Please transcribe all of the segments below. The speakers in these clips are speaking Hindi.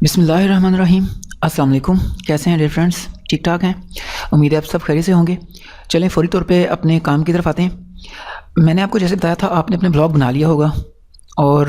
बिस्मिल्लाहिर्रहमानिर्रहीम। अस्सलाम वालेकुम। कैसे हैं डियर फ्रेंड्स? ठीक ठाक हैं? उम्मीद है आप सब खैरियत से होंगे। चलें फ़ौरी तौर पे अपने काम की तरफ आते हैं। मैंने आपको जैसे बताया था, आपने अपने ब्लॉग बना लिया होगा और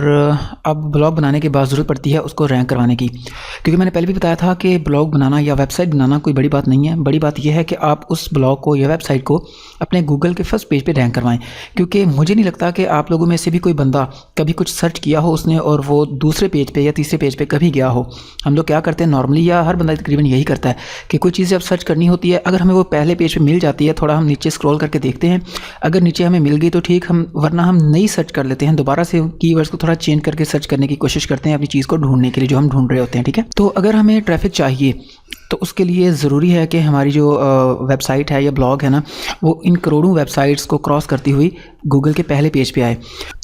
अब ब्लॉग बनाने के बाद ज़रूरत पड़ती है उसको रैंक करवाने की, क्योंकि मैंने पहले भी बताया था कि ब्लॉग बनाना या वेबसाइट बनाना कोई बड़ी बात नहीं है। बड़ी बात यह है कि आप उस ब्लॉग को या वेबसाइट को अपने गूगल के फर्स्ट पेज पे रैंक करवाएं, क्योंकि मुझे नहीं लगता कि आप लोगों में से भी कोई बंदा कभी कुछ सर्च किया हो उसने और वो दूसरे पेज पे या तीसरे पेज पे कभी गया हो। हम लोग क्या करते हैं नॉर्मली, या हर बंदा तकरीबन यही करता है कि कोई चीज़ जब सर्च करनी होती है, अगर हमें वो पहले पेज पे मिल जाती है, थोड़ा हम नीचे स्क्रॉल करके देखते हैं, अगर नीचे हमें मिल गई तो ठीक, हम वरना हम नई सर्च कर लेते हैं, दोबारा से कीवर्ड्स को थोड़ा चेंज करके सर्च करने की कोशिश करते हैं अपनी चीज़ को ढूंढने के लिए जो हम ढूंढ रहे होते हैं। ठीक है, तो अगर हमें ट्रैफिक चाहिए तो उसके लिए ज़रूरी है कि हमारी जो वेबसाइट है या ब्लॉग है ना, वो इन करोड़ों वेबसाइट्स को क्रॉस करती हुई गूगल के पहले पेज पे आए।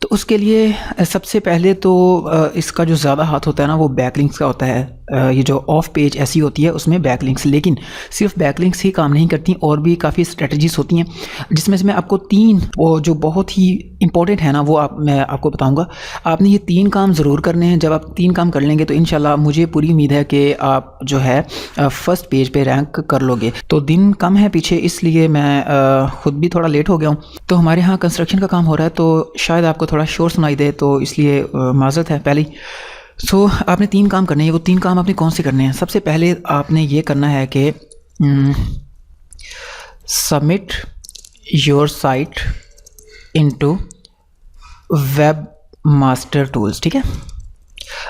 तो उसके लिए सबसे पहले तो इसका जो ज़्यादा हाथ होता है ना, वो बैकलिंक्स का होता है। ये जो ऑफ पेज ऐसी होती है उसमें बैकलिंक्स, लेकिन सिर्फ बैकलिंक्स ही काम नहीं करती, और भी काफ़ी स्ट्रेटजीज होती हैं, जिसमें से मैं आपको 3 वो जो बहुत ही इंपॉर्टेंट है ना, वो मैं आपको बताऊंगा। आपने ये 3 काम ज़रूर करने हैं। जब आप 3 काम कर लेंगे तो इंशाल्लाह मुझे पूरी उम्मीद है कि आप जो है फर्स्ट पेज पे रैंक कर लोगे। तो दिन कम है पीछे, इसलिए मैं ख़ुद भी थोड़ा लेट हो गया हूँ। तो हमारे यहाँ कंस्ट्रक्शन का काम हो रहा है, तो शायद आपको थोड़ा शोर सुनाई दे, तो इसलिए माज़रत है पहले ही। आपने 3 काम करने हैं। वो 3 काम आपने कौन से करने हैं? सबसे पहले आपने ये करना है कि submit your site into web master tools. ठीक है,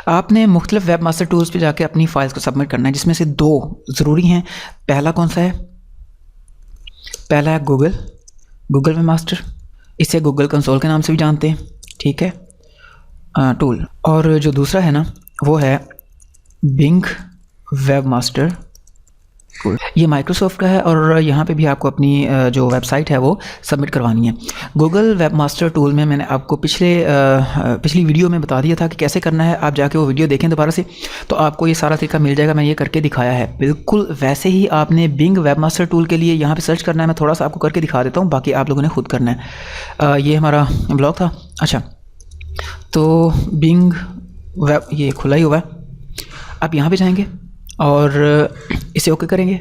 आपने मुख्तलिफ वेब मास्टर टूल्स पे जाके अपनी फाइल्स को सबमिट करना है, जिसमें से 2 ज़रूरी हैं। पहला कौन सा है? पहला है गूगल वेब मास्टर, इसे गूगल कंसोल के नाम से भी जानते हैं। ठीक है, टूल। और जो दूसरा है ना, वो है बिंग वेब मास्टर टूल। ये माइक्रोसॉफ्ट का है, और यहाँ पे भी आपको अपनी जो वेबसाइट है वो सबमिट करवानी है। गूगल वेब मास्टर टूल में मैंने आपको पिछली वीडियो में बता दिया था कि कैसे करना है। आप जाके वो वीडियो देखें दोबारा से, तो आपको ये सारा तरीका मिल जाएगा। मैं ये करके दिखाया है। बिल्कुल वैसे ही आपने बिंग वेब मास्टर टूल के लिए यहाँ पर सर्च करना है। मैं थोड़ा सा आपको करके दिखा देता हूँ, बाकी आप लोगों ने खुद करना है। ये हमारा ब्लॉग था। अच्छा, तो बिंग वेब ये खुला ही हुआ है। आप यहाँ पे जाएंगे और इसे ओके करेंगे,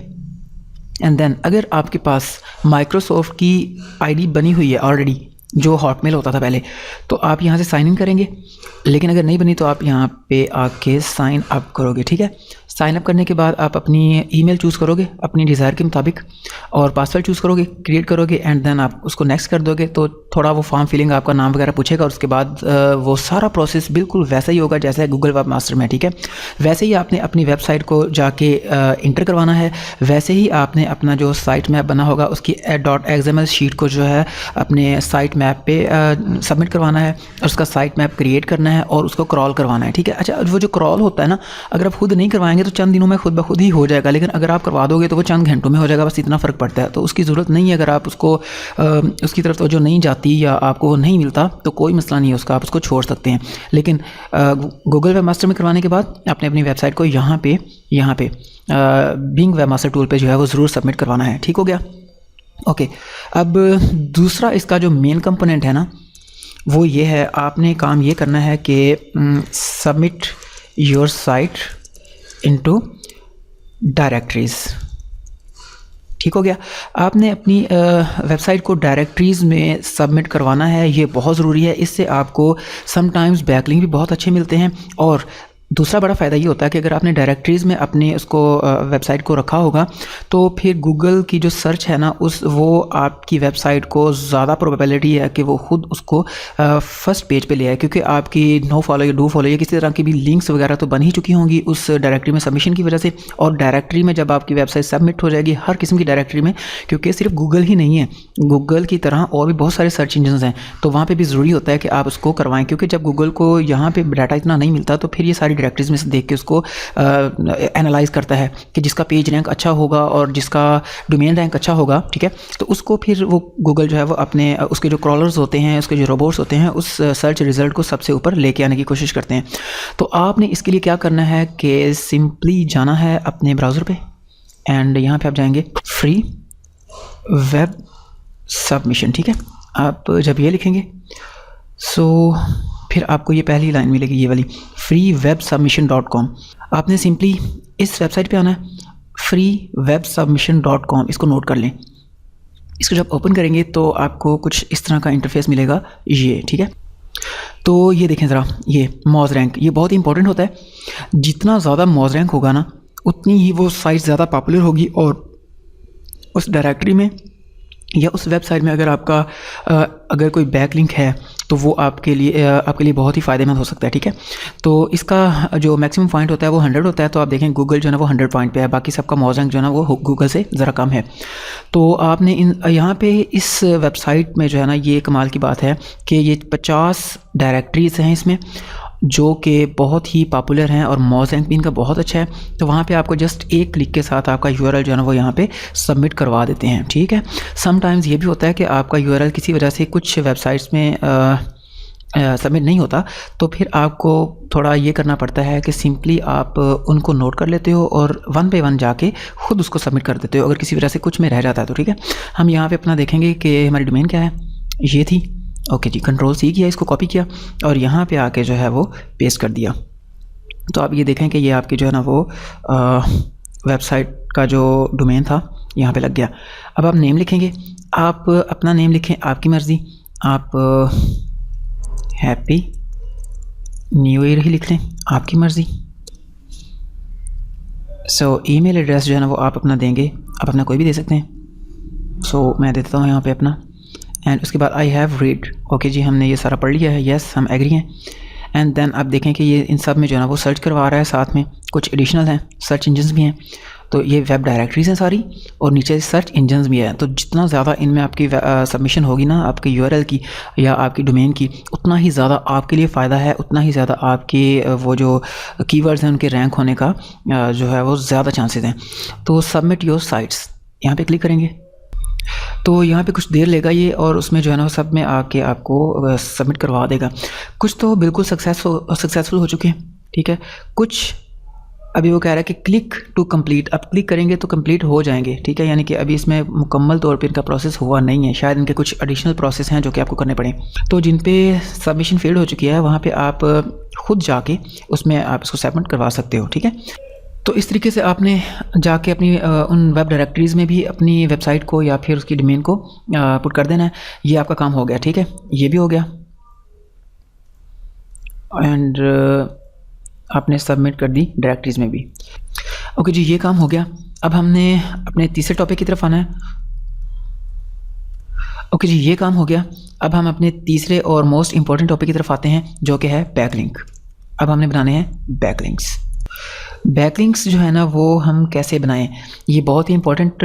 एंड देन अगर आपके पास माइक्रोसॉफ्ट की आईडी बनी हुई है ऑलरेडी, जो हॉटमेल होता था पहले, तो आप यहाँ से साइन इन करेंगे। लेकिन अगर नहीं बनी तो आप यहाँ पे आके साइन अप करोगे। ठीक है, साइन अप करने के बाद आप अपनी ईमेल चूज़ करोगे अपनी डिज़ायर के मुताबिक, और पासवर्ड चूज़ करोगे, क्रिएट करोगे, एंड देन आप उसको नेक्स्ट कर दोगे। तो थोड़ा वो फॉर्म फिलिंग आपका नाम वगैरह पूछेगा, और उसके बाद वो सारा प्रोसेस बिल्कुल वैसा ही होगा जैसा है गूगल वेब मास्टर में। ठीक है, वैसे ही आपने अपनी वेबसाइट को जाके इंटर करवाना है। वैसे ही आपने अपना जो साइट मैप बना होगा उसकी .xml शीट को जो है अपने साइट मैप पे सबमिट करवाना है, और उसका साइट मैप क्रिएट करना है और उसको क्रॉल करवाना है। ठीक है, अच्छा, वो जो क्रॉल होता है ना, अगर आप खुद नहीं करवाएंगे तो चंद दिनों में खुद ब खुद ही हो जाएगा, लेकिन अगर आप करवा दोगे तो वो चंद घंटों में हो जाएगा। बस इतना फ़र्क पड़ता है, तो उसकी ज़रूरत नहीं है। अगर आप उसको उसकी तरफ तो जो नहीं जाती या आपको नहीं मिलता तो कोई मसला नहीं है उसका, आप उसको छोड़ सकते हैं। लेकिन गूगल वेब मास्टर में करवाने के बाद आपने अपनी वेबसाइट को यहाँ पे बिंग वेब मास्टर टूल पे जो है वो ज़रूर सबमिट करवाना है। ठीक हो गया? ओके, अब दूसरा इसका जो मेन कंपोनेंट है ना, वो ये है। आपने काम ये करना है कि submit your site into directories. ठीक हो गया? आपने अपनी वेबसाइट को डायरेक्टरीज़ में सबमिट करवाना है। ये बहुत ज़रूरी है। इससे आपको समटाइम्स बैकलिंक भी बहुत अच्छे मिलते हैं, और दूसरा बड़ा फ़ायदा ये होता है कि अगर आपने डायरेक्टरीज़ में अपने उसको वेबसाइट को रखा होगा, तो फिर गूगल की जो सर्च है ना, वो आपकी वेबसाइट को ज़्यादा प्रोबेबिलिटी है कि वो ख़ुद उसको फर्स्ट पेज पे ले आए, क्योंकि आपकी नो फॉलो या डू फॉलो या किसी तरह की भी लिंक्स वगैरह तो बन ही चुकी होंगी उस डायरेक्टरी में सबमिशन की वजह से। और डायरेक्टरी में जब आपकी वेबसाइट सबमिट हो जाएगी, हर किस्म की डायरेक्टरी में, क्योंकि सिर्फ गूगल ही नहीं है, गूगल की तरह और भी बहुत सारे सर्च इंजन हैं, तो वहाँ पर भी ज़रूरी होता है कि आप उसको करवाएँ, क्योंकि जब गूगल को यहाँ पर डाटा इतना नहीं मिलता तो फिर ये सारी डायरेक्टरीज़ में से देख के उसको एनालाइज करता है कि जिसका पेज रैंक अच्छा होगा और जिसका डोमेन रैंक अच्छा होगा। ठीक है, तो उसको फिर वो गूगल जो है वो अपने उसके जो क्रॉलर्स होते हैं, उसके जो रोबोट्स होते हैं, उस सर्च रिज़ल्ट को सबसे ऊपर लेके आने की कोशिश करते हैं। तो आपने इसके लिए क्या करना है कि सिंपली जाना है अपने ब्राउज़र पे, एंड यहाँ पे आप जाएंगे फ्री वेब सबमिशन। ठीक है, आप जब ये लिखेंगे फिर आपको ये पहली लाइन मिलेगी, ये वाली, freewebsubmission.com। आपने सिंपली इस वेबसाइट पे आना है, freewebsubmission.com, इसको नोट कर लें। इसको जब ओपन करेंगे तो आपको कुछ इस तरह का इंटरफेस मिलेगा, ये ठीक है। तो ये देखें ज़रा, ये मॉज रैंक, ये बहुत ही इंपॉर्टेंट होता है। जितना ज़्यादा मॉज रैंक होगा ना, उतनी ही वो साइट ज़्यादा पॉपुलर होगी, और उस डायरेक्टरी में या उस वेबसाइट में अगर आपका अगर कोई बैकलिंक है तो वो आपके लिए बहुत ही फ़ायदेमंद हो सकता है, ठीक है। तो इसका जो मैक्सिमम पॉइंट होता है वो 100 होता है। तो आप देखें गूगल जो है ना वो 100 पॉइंट पे है, बाकी सबका मॉज रैंक जो है ना वो गूगल से ज़रा कम है। तो आपने यहाँ पे इस वेबसाइट में जो है ना, ये कमाल की बात है कि ये 50 डायरेक्टरीज़ हैं इसमें, जो कि बहुत ही पॉपुलर हैं और मॉज रैंक भी इनका बहुत अच्छा है। तो वहाँ पे आपको जस्ट एक क्लिक के साथ आपका यूआरएल जो है ना वो यहाँ पे सबमिट करवा देते हैं, ठीक है। समटाइम्स ये भी होता है कि आपका यूआरएल किसी वजह से कुछ वेबसाइट्स में सबमिट नहीं होता, तो फिर आपको थोड़ा ये करना पड़ता है कि सिंपली आप उनको नोट कर लेते हो और वन बाय वन जाके ख़ुद उसको सबमिट कर देते हो, अगर किसी वजह से कुछ में रह जाता है तो, ठीक है। हम यहाँ पे अपना देखेंगे कि हमारी डोमेन क्या है, ये थी, ओके जी। Ctrl+C किया, इसको कॉपी किया और यहाँ पे आके जो है वो पेस्ट कर दिया। तो आप ये देखें कि ये आपकी जो है ना वो वेबसाइट का जो डोमेन था यहाँ पे लग गया। अब आप नेम लिखेंगे, आप अपना नेम लिखें, आपकी मर्ज़ी, आप हैप्पी न्यू ईयर ही लिख लें, आपकी मर्ज़ी। सो ईमेल एड्रेस जो है ना वो आप अपना देंगे, आप अपना कोई भी दे सकते हैं। सो मैं देता हूँ यहाँ पे अपना, एंड उसके बाद आई हैव रीड, ओके जी, हमने ये सारा पढ़ लिया है, यस हम एग्री हैं। एंड देन आप देखें कि ये इन सब में जो है ना वो सर्च करवा रहा है, साथ में कुछ एडिशनल हैं, सर्च इंजन्स भी हैं। तो ये वेब डायरेक्टरीज़ हैं सारी, और नीचे सर्च इंजन्स भी है। तो जितना ज़्यादा इनमें आपकी सबमिशन होगी ना आपके यूआरएल की या आपकी डोमेन की, उतना ही ज़्यादा आपके लिए फ़ायदा है, उतना ही ज़्यादा आपके वो जो कीवर्ड्स हैं उनके रैंक होने का जो है वो ज़्यादा चांसेस हैं। तो सबमिट योर साइट्स यहाँ पे क्लिक करेंगे, तो यहाँ पे कुछ देर लेगा ये, और उसमें जो है ना सब में आके आपको सबमिट करवा देगा। कुछ तो बिल्कुल सक्सेसफुल हो चुके हैं, ठीक है। कुछ अभी वो कह रहा है कि क्लिक टू कंप्लीट, अब क्लिक करेंगे तो कंप्लीट हो जाएंगे, ठीक है। यानी कि अभी इसमें मुकम्मल तौर पे इनका प्रोसेस हुआ नहीं है, शायद इनके कुछ एडिशनल प्रोसेस हैं जो कि आपको करने पड़े। तो जिन पे सबमिशन फेल्ड हो चुकी है वहाँ पे आप खुद जाके उसमें आप इसको सबमिट करवा सकते हो, ठीक है। तो इस तरीके से आपने जाके अपनी उन वेब डायरेक्टरीज़ में भी अपनी वेबसाइट को या फिर उसकी डोमेन को पुट कर देना है। ये आपका काम हो गया, ठीक है, ये भी हो गया। एंड आपने सबमिट कर दी डायरेक्टरीज़ में भी, ओके जी, ये काम हो गया। अब हमने अपने तीसरे टॉपिक की तरफ आना है, ओके जी, ये काम हो गया। अब हम अपने तीसरे और मोस्ट इम्पॉर्टेंट टॉपिक की तरफ आते हैं, जो कि है बैकलिंक। अब हमने बनाने हैं बैकलिंक्स। बैकलिंक्स जो है ना वो हम कैसे बनाएं, ये बहुत ही इंपॉर्टेंट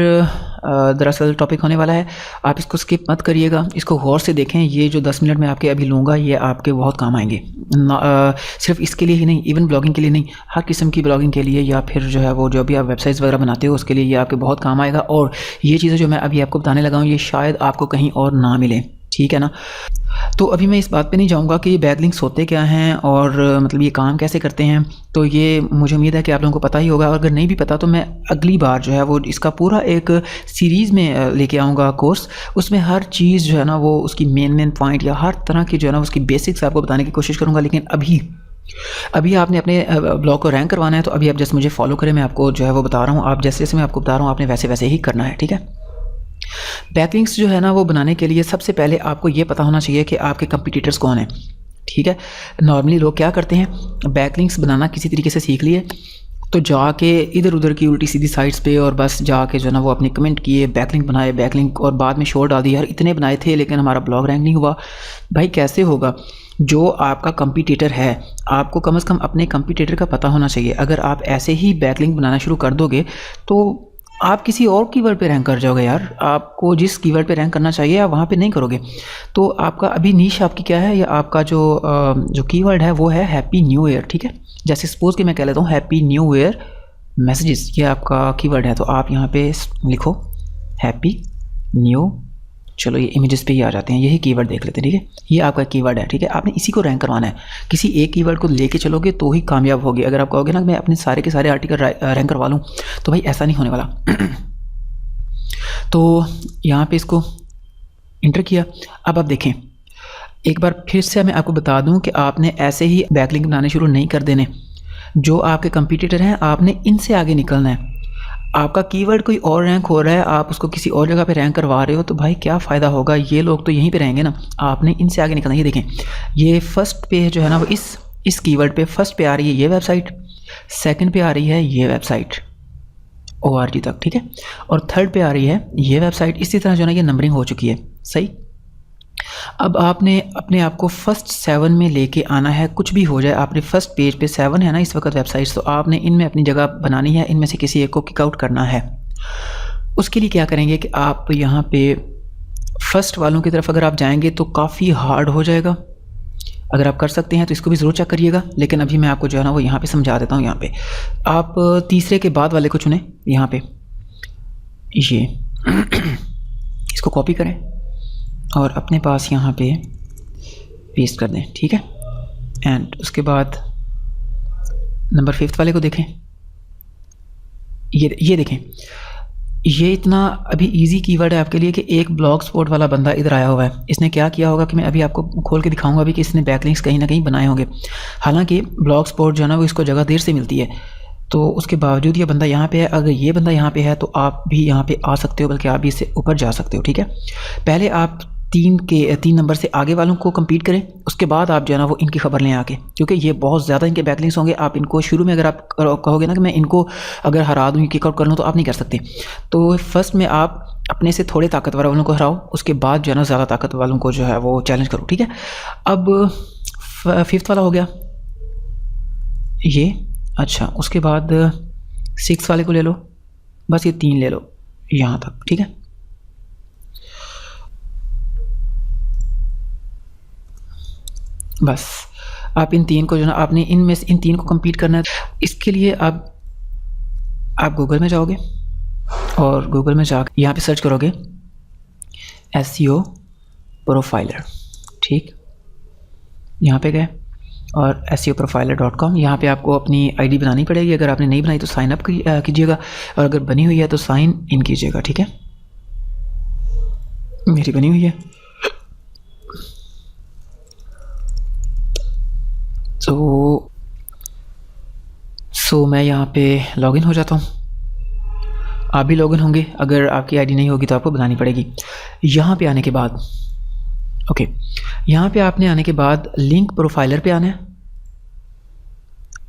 दरअसल टॉपिक होने वाला है। आप इसको स्किप मत करिएगा, इसको गौर से देखें। ये जो 10 मिनट में आपके अभी लूँगा ये आपके बहुत काम आएंगे, सिर्फ इसके लिए ही नहीं, इवन ब्लॉगिंग के लिए नहीं, हर किस्म की ब्लॉगिंग के लिए या फिर जो है वो जो भी आप वेबसाइट्स वगैरह बनाते हो उसके लिए ये आपके बहुत काम आएगा। और ये चीज़ें जो मैं अभी आपको बताने लगा हूँ ये शायद आपको कहीं और ना मिले, ठीक है ना। तो अभी मैं इस बात पे नहीं जाऊंगा कि ये बैकलिंक्स होते क्या हैं और मतलब ये काम कैसे करते हैं। तो ये मुझे उम्मीद है कि आप लोगों को पता ही होगा, और अगर नहीं भी पता तो मैं अगली बार जो है वो इसका पूरा एक सीरीज़ में लेके आऊँगा कोर्स। उसमें हर चीज़ जो है ना वो उसकी मेन पॉइंट या हर तरह की जो है ना उसकी बेसिक्स आपको बताने की कोशिश करूँगा। लेकिन अभी आपने अपने ब्लॉग को रैंक करवाना है, तो अभी आप जैसे मुझे फॉलो करें, मैं आपको जो है वो बता रहा हूँ। आप जैसे जैसे मैं आपको बता रहा हूँ आपने वैसे वैसे ही करना है, ठीक है। बैकलिंक्स जो है ना वो बनाने के लिए सबसे पहले आपको ये पता होना चाहिए कि आपके कंपटीटर्स कौन हैं, ठीक है। नॉर्मली लोग क्या करते हैं, बैकलिंक्स बनाना किसी तरीके से सीख लिए तो जाके इधर उधर की उल्टी सीधी साइट्स पे और बस जाके जो है ना वो अपने कमेंट किए, बैकलिंक बनाए, बैकलिंक, और बाद में शोर डाल दिया, यार इतने बनाए थे लेकिन हमारा ब्लॉग रैंक नहीं हुआ। भाई कैसे होगा, जो आपका कंपटीटर है आपको कम से कम अपने कंपटीटर का पता होना चाहिए। अगर आप ऐसे ही बैकलिंक बनाना शुरू कर दोगे तो आप किसी और कीवर्ड पे रैंक कर जाओगे यार। आपको जिस कीवर्ड पे रैंक करना चाहिए आप वहाँ पे नहीं करोगे। तो आपका अभी नीश आपकी क्या है, या आपका जो कीवर्ड है वो है हैप्पी न्यू ईयर, ठीक है। जैसे सपोज़ कि मैं कह लेता हूँ हैप्पी न्यू ईयर मैसेजेस, ये आपका कीवर्ड है। तो आप यहाँ पे लिखो हैप्पी न्यू, चलो ये इमेजेस पे ही आ जाते हैं, यही कीवर्ड देख लेते हैं, ठीक है। ये आपका कीवर्ड है, ठीक है। आपने इसी को रैंक करवाना है। किसी एक कीवर्ड को लेके चलोगे तो ही कामयाब होगी। अगर आप कहोगे ना मैं अपने सारे के सारे आर्टिकल रैंक करवा लूँ, तो भाई ऐसा नहीं होने वाला। तो यहाँ पे इसको इंटर किया। अब आप देखें, एक बार फिर से मैं आपको बता दूं कि आपने ऐसे ही बैकलिंक बनाने शुरू नहीं कर देने। जो आपके कंपटीटर हैं आपने इनसे आगे निकलना है। आपका कीवर्ड कोई और रैंक हो रहा है, आप उसको किसी और जगह पे रैंक करवा रहे हो, तो भाई क्या फ़ायदा होगा, ये लोग तो यहीं पे रहेंगे ना। आपने इनसे आगे निकलना है। ये देखें, ये फर्स्ट पे जो है ना वो इस कीवर्ड पे फर्स्ट पे आ रही है ये वेबसाइट, सेकंड पे आ रही है ये वेबसाइट ORG तक, ठीक है, और थर्ड पे आ रही है ये वेबसाइट। इसी तरह जो है ना ये नंबरिंग हो चुकी है, सही। अब आपने अपने आप को फर्स्ट 7 में लेके आना है। कुछ भी हो जाए, आपने फर्स्ट पेज पे 7 है ना इस वक्त वेबसाइट्स, तो आपने इनमें अपनी जगह बनानी है, इनमें से किसी एक को किक आउट करना है। उसके लिए क्या करेंगे कि आप यहाँ पे फर्स्ट वालों की तरफ अगर आप जाएंगे तो काफ़ी हार्ड हो जाएगा। अगर आप कर सकते हैं तो इसको भी ज़रूर चेक करिएगा, लेकिन अभी मैं आपको जो है ना वो यहाँ पे समझा देता हूँ। यहाँ पे आप तीसरे के बाद वाले को चुनें, यहाँ पे ये इसको कॉपी करें और अपने पास यहाँ पे पेस्ट कर दें, ठीक है। एंड उसके बाद नंबर 5 वाले को देखें, ये देखें, ये इतना अभी इजी कीवर्ड है आपके लिए कि एक ब्लॉग स्पॉट वाला बंदा इधर आया हुआ है। इसने क्या किया होगा कि मैं अभी आपको खोल के दिखाऊंगा भी कि इसने बैकलिंक्स कहीं ना कहीं बनाए होंगे। हालांकि ब्लॉग स्पॉट जो है ना वो इसको जगह देर से मिलती है, तो उसके बावजूद ये बंदा यहाँ पे है। अगर ये बंदा यहाँ पे है तो आप भी यहाँ पे आ सकते हो, बल्कि आप भी इससे ऊपर जा सकते हो, ठीक है। पहले आप 3 नंबर से आगे वालों को compete करें, उसके बाद आप जो है ना वो इनकी खबर लें आके, क्योंकि ये बहुत ज़्यादा इनके बैकलिंक्स होंगे। आप इनको शुरू में अगर आप कहोगे ना कि मैं इनको अगर हरा दूँ, किक आउट कर लूँ, तो आप नहीं कर सकते। तो फर्स्ट में आप अपने से थोड़े ताकतवर वालों को हराओ, उसके बाद जो है ना ज़्यादा ताकत वालों को जो है वो चैलेंज करो, ठीक है। अब 5th वाला हो गया ये, अच्छा, उसके बाद 6 वाले को ले लो, बस ये 3 ले लो यहाँ तक, ठीक है। बस आप इन 3 को जो है ना आपने इनमें से इन 3 को compete करना है। इसके लिए आप गूगल में जाओगे और गूगल में जाकर यहाँ पे सर्च करोगे SEO प्रोफाइलर, ठीक। यहाँ पे गए और SEOprofiler.com, यहाँ पे आपको अपनी आईडी बनानी पड़ेगी। अगर आपने नहीं बनाई तो साइन अप कीजिएगा, और अगर बनी हुई है तो साइन इन कीजिएगा, ठीक है। मेरी बनी हुई है, सो मैं यहाँ पे लॉगिन हो जाता हूँ। आप भी लॉगिन होंगे, अगर आपकी आईडी नहीं होगी तो आपको बनानी पड़ेगी। यहाँ पे आने के बाद ओके, यहाँ पे आपने आने के बाद लिंक प्रोफाइलर पे आना है,